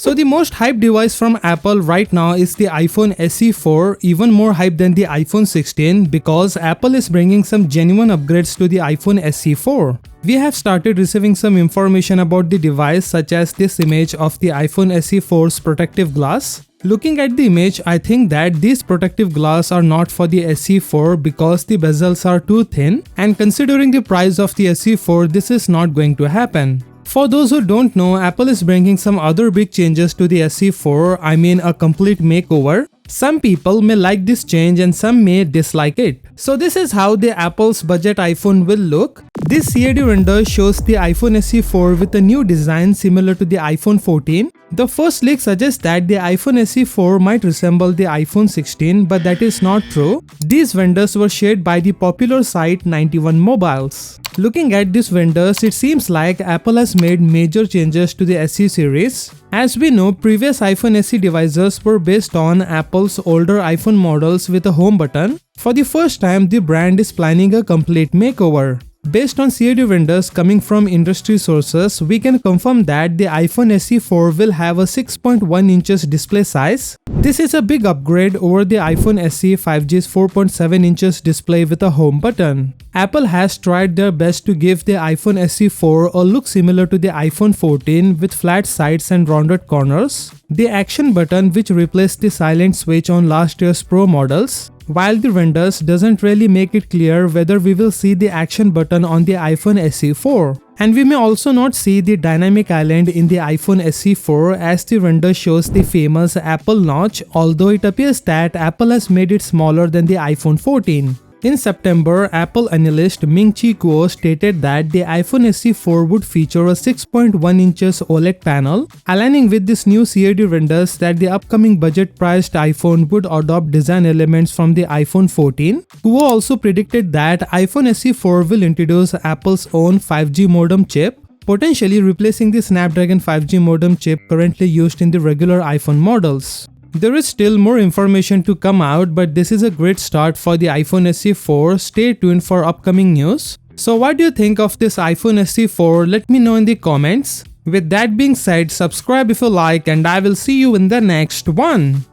So the most hyped device from Apple right now is the iPhone SE4, even more hyped than the iPhone 16 because Apple is bringing some genuine upgrades to the iPhone SE4. We have started receiving some information about the device such as this image of the iPhone SE4's protective glass. Looking at the image, I think that these protective glass are not for the SE4 because the bezels are too thin, and considering the price of the SE4, this is not going to happen. For those who don't know, Apple is bringing some other big changes to the SE4, I mean a complete makeover. Some people may like this change and some may dislike it. So this is how the Apple's budget iPhone will look. This CAD render shows the iPhone SE4 with a new design similar to the iPhone 14. The first leak suggests that the iPhone SE4 might resemble the iPhone 16, but that is not true. These vendors were shared by the popular site 91 Mobiles. Looking at these vendors, it seems like Apple has made major changes to the SE series. As we know, previous iPhone SE devices were based on Apple's older iPhone models with a home button. For the first time, the brand is planning a complete makeover. Based on CAD vendors coming from industry sources, we can confirm that the iPhone SE4 will have a 6.1 inches display size. This is a big upgrade over the iPhone SE 5G's 4.7 inches display with a home button. Apple has tried their best to give the iPhone SE4 a look similar to the iPhone 14 with flat sides and rounded corners. The action button, which replaced the silent switch on last year's Pro models. While the renders doesn't really make it clear whether we will see the action button on the iPhone SE4. And we may also not see the dynamic island in the iPhone SE4 as the render shows the famous Apple notch, although it appears that Apple has made it smaller than the iPhone 14. In September, Apple analyst Ming-Chi Kuo stated that the iPhone SE4 would feature a 6.1 inches OLED panel, aligning with this new CAD renders that the upcoming budget-priced iPhone would adopt design elements from the iPhone 14. Kuo also predicted that iPhone SE4 will introduce Apple's own 5G modem chip, potentially replacing the Snapdragon 5G modem chip currently used in the regular iPhone models. There is still more information to come out, but this is a great start for the iPhone SE4. Stay tuned for upcoming news. So what do you think of this iPhone SE4? Let me know in the comments. With that being said, subscribe if you like, and I will see you in the next one.